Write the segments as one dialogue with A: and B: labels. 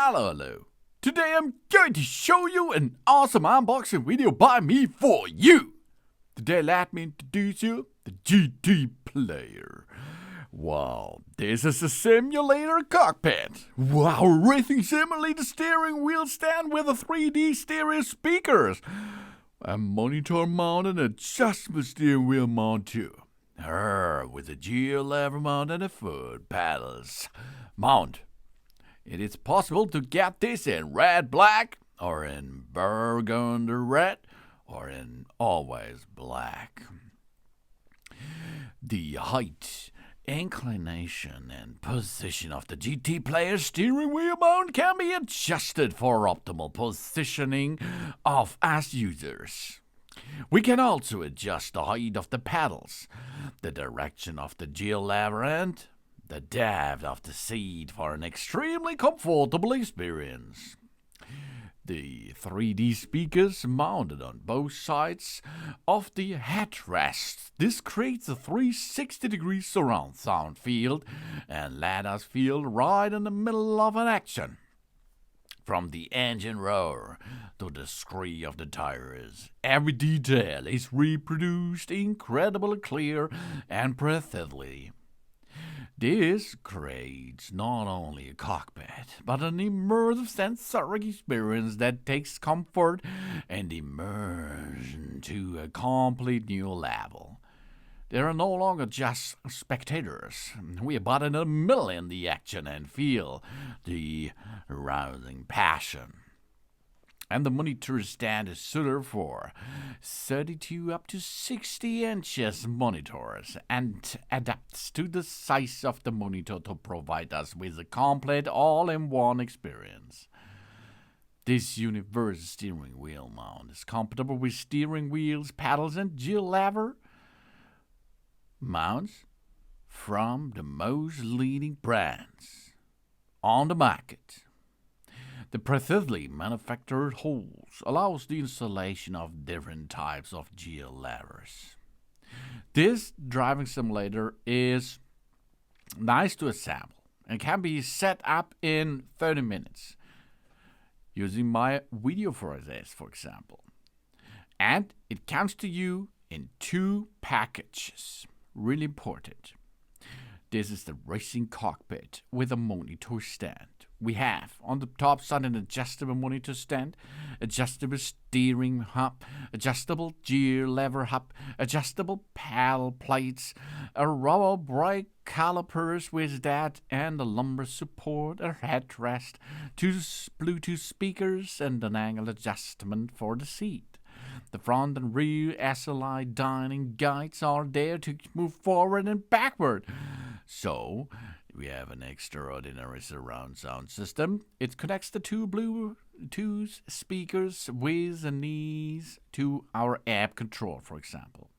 A: Hello. Today I'm going to show you an awesome unboxing video by me for you. Today let me introduce you the GTPLAYER. Wow, this is a simulator cockpit. Wow, racing simulator steering wheel stand with a 3D stereo speakers. A monitor mount and adjustable steering wheel mount too. With a gear lever mount and a foot pedals mount. It is possible to get this in red black, or in burgundy red, or in always black. The height, inclination, and position of the GTPLAYER steering wheel mount can be adjusted for optimal positioning of us users. We can also adjust the height of the pedals, the direction of the gear lever, and the depth of the seat for an extremely comfortable experience. The 3D speakers mounted on both sides of the headrest. This creates a 360-degree surround sound field and let us feel right in the middle of an action. From the engine roar to the screech of the tires, every detail is reproduced incredibly clear and precisely. This creates not only a cockpit, but an immersive sensoric experience that takes comfort and immersion to a complete new level. They are no longer just spectators. We are but in the middle in the action and feel the rousing passion. And the monitor stand is suited for 32 up to 60 inches monitors and adapts to the size of the monitor to provide us with a complete all-in-one experience. This universal steering wheel mount is compatible with steering wheels, pedals, and gear lever mounts from the most leading brands on the market. The precisely manufactured holes allows the installation of different types of gear levers. This driving simulator is nice to assemble and can be set up in 30 minutes using my video for this, for example. And it comes to you in 2 packages. Really important. This is the racing cockpit with a monitor stand. We have on the top side an adjustable monitor stand, adjustable steering hub, adjustable gear lever hub, adjustable pedal plates, a rubber brake calipers with that, and a lumbar support, a headrest, 2 Bluetooth speakers, and an angle adjustment for the seat. The front and rear SLI dining guides are there to move forward and backward. So, we have an extraordinary surround sound system. It connects the 2 Bluetooth speakers with and ease to our app control, for example.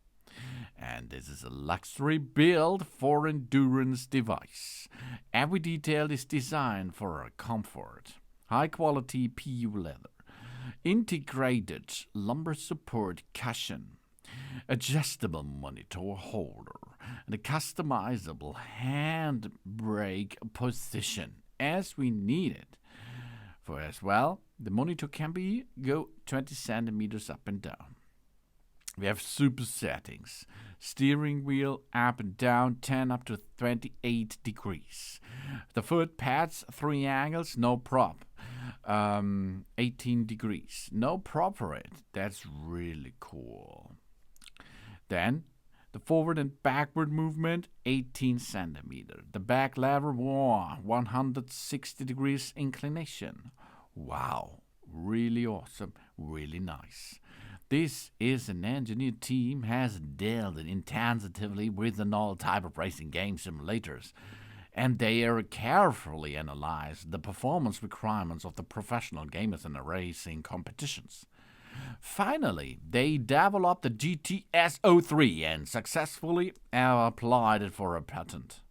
A: And this is a luxury build for endurance device. Every detail is designed for our comfort. High quality PU leather. Integrated lumbar support cushion, adjustable monitor holder, and a customizable hand brake position as we need it. For as well, the monitor can go 20 centimeters up and down. We have super settings. Steering wheel up and down 10 up to 28 degrees. The foot pads 3 angles, no prop. 18 degrees. No prop for it. That's really cool. Then the forward and backward movement 18 centimeters. The back lever 160 degrees inclination. Wow, really awesome, really nice. This is an engineered team has dealt intensively with all type of racing game simulators, and they are carefully analyzed the performance requirements of the professional gamers in the racing competitions. Finally, they developed the GTS03 and successfully applied it for a patent.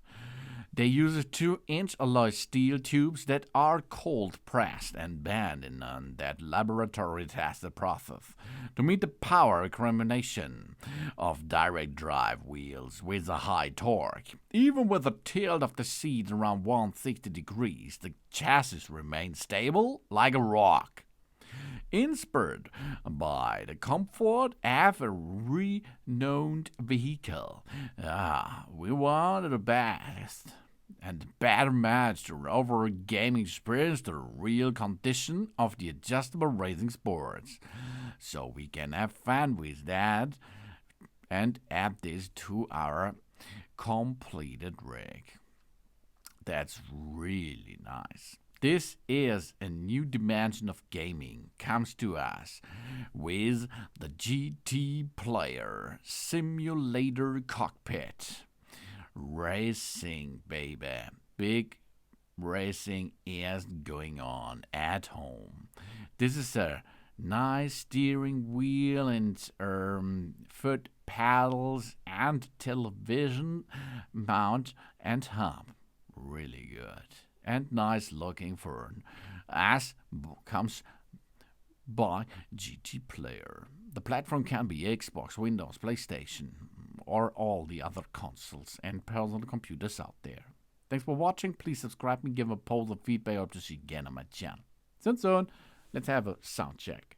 A: They use 2-inch alloy steel tubes that are cold pressed and bent in that laboratory tested process to meet the power combination of direct drive wheels with a high torque. Even with the tilt of the seat around 160 degrees, the chassis remains stable like a rock. Inspired by the comfort of a renowned vehicle, we wanted the best and better match the overall gaming experience to the real condition of the adjustable racing sports. So we can have fun with that and add this to our completed rig. That's really nice. This is a new dimension of gaming comes to us with the GTPLAYER simulator cockpit. Racing, baby. Big racing is going on at home. This is a nice steering wheel and foot pedals and television mount and hub. Really good and nice looking for as comes by GTPLAYER. The platform can be Xbox, Windows, PlayStation, or all the other consoles and personal computers out there. Thanks for watching. Please subscribe and give a poll of feedback. I hope to see you again on my channel. Soon. Let's have a sound check.